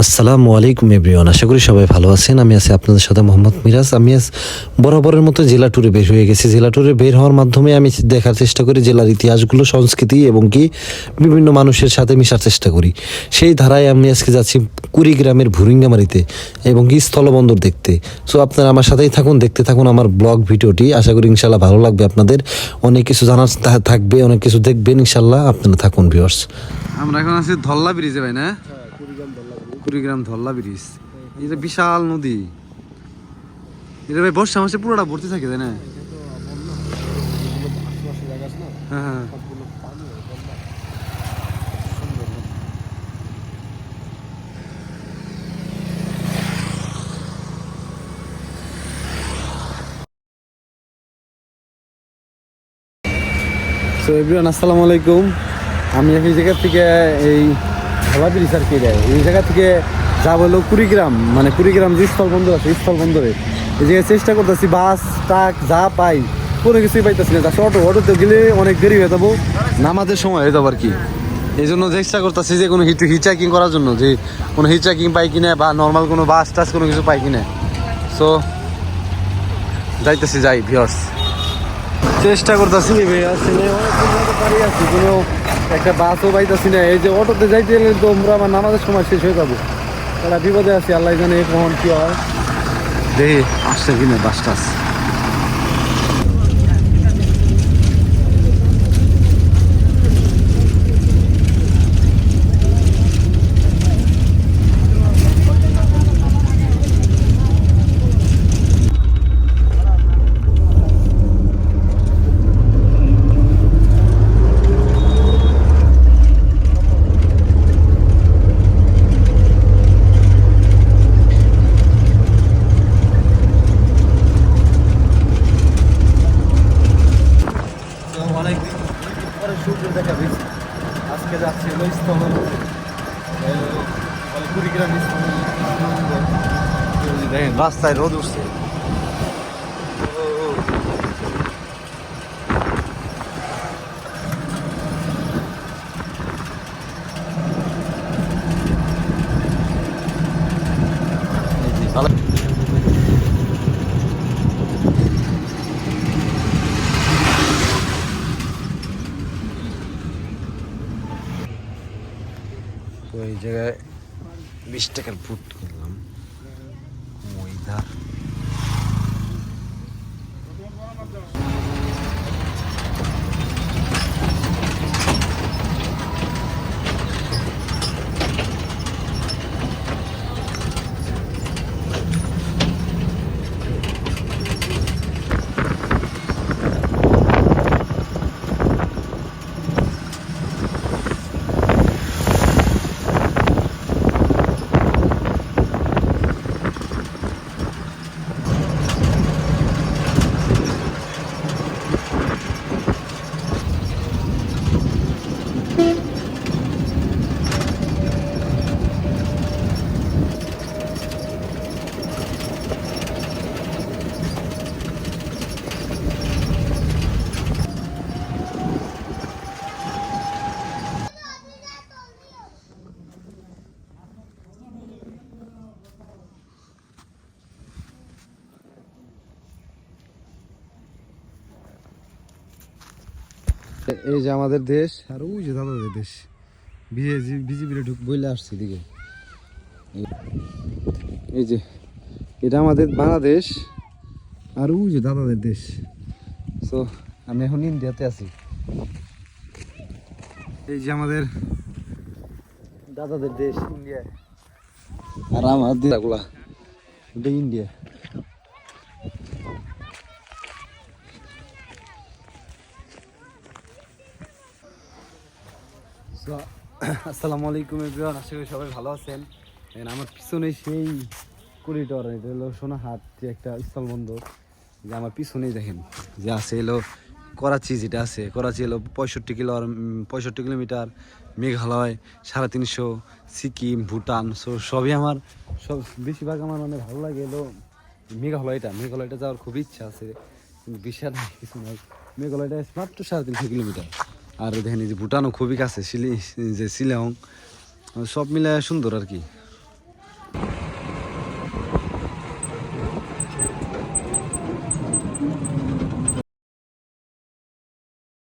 আসসালামু আলাইকুম এভরিওয়ান, আশা করি সবাই ভালো আছেন। আমি আছি আপনাদের সাথে মোহাম্মদ মিরাজ। আমি আজ বরাবরের মতো জেলা ট্যুরে বের হয়ে গেছি। জেলা ট্যুরে বের হওয়ার মাধ্যমে আমি দেখার চেষ্টা করি জেলার ইতিহাসগুলো, সংস্কৃতি এবং কি বিভিন্ন মানুষের সাথে মিশার চেষ্টা করি। সেই ধারায় আমি আজকে যাচ্ছি কুড়িগ্রামের ভুরিঙ্গামারিতে এবং কি স্থলবন্দর দেখতে। সো আপনারা আমার সাথেই থাকুন, দেখতে থাকুন আমার ব্লগ ভিডিওটি। আশা করি ইনশাল্লাহ ভালো লাগবে আপনাদের। অনেক কিছু জানার থাকবে, অনেক কিছু দেখবেন ইনশাল্লাহ। আপনারা থাকুন ভিউয়ার্স। আমরা এখন আছি ধল্লা ব্রিজে, ভাই না? কুড়িগ্রাম ধল্লা ব্রিজ, এটা বিশাল নদী। এটা ভাই বর্ষা মাসে পুরোটা ভর্তি থাকে, তাই না? হ্যাঁ হ্যাঁ। সো এভরিওয়ান, আসসালামু আলাইকুম। আমি এই জায়গা থেকে এই ধলা ব্রিজ আর কি দেয়, এই জায়গা থেকে যা বললো কুড়িগ্রাম, মানে কুড়িগ্রাম যে স্থলবন্দর আছে, স্থলবন্দরে এই জায়গায় চেষ্টা করতেছি বাস ট্রাক যা পাই কোনো কিছুই পাইতেছি না। যাচ্ছে অটোতে গেলে অনেক দেরি হয়ে যাবো, নামাজের সময় হয়ে যাবো আর কি। এই জন্য চেষ্টা করতেছি যে কোনো হিচাকিং করার জন্য, যে কোনো হিচাকিং পাই কিনা বা নর্মাল কোনো বাস টাস কোনো কিছু পাই কিনা। সো যাইতেছি, যাই ভিউয়ার্স, চেষ্টা করতেছি পারি আছি, কোনো একটা বাসও পাইতেছি না। এই যে অটোতে যাইতে গেলে তো আমরা আমার নামাজের সময় শেষ হয়ে যাবো, তারা বিপদে আছি। আল্লাহ জানে কখন কি হয়, দেখি আসছে কিনা বাস টাস। অনেকদিন পরে সূর্য দেখা দিয়েছি। আজকে যাচ্ছি হলো স্থলবন্দর, কুড়িগ্রাম স্থলবন্দর। দেখেন রাস্তায় রোদ উঠছে। তো এই জায়গায় 20 টাকার ফুট কিনলাম ময়দা। এই যে আমাদের দেশ, আর ওই যে দাদাদের দেশ, বিজেপির ঢুক বইলে আসছে দিকে। এই যে এটা আমাদের বাংলাদেশ, আর ওই যে দাদাদের দেশ। সো আমি এখন ইন্ডিয়াতে আছি। এই যে আমাদের দাদাদের দেশ ইন্ডিয়া, আর আমাদের এগুলা এটা ইন্ডিয়া। আসসালামু আলাইকুম এভরিওয়ান, আশা করি সবাই ভালো আছেন। আমার পিছনে সেই করিডোর, এটা হলো সোনাহাট, যে একটা স্থলবন্দর, যে আমার পিছনেই দেখেন যে আছে এলো করাচি। যেটা আছে করাচি হলো 65 কিলোমিটার, মেঘালয় 350, সিকিম, ভুটান। সো সবই আমার সব বেশিরভাগ আমার মানে ভালো লাগে এলো মেঘালয়টা যাওয়ার খুব ইচ্ছা আছে, কিন্তু বিশাল কিছু নাই। মেঘালয়টা মাত্র 350 কিলোমিটার। আর দেখেন এই যে ভুটানও খুবই কাছে, যে শিলং, সব মিলে সুন্দর আর কি।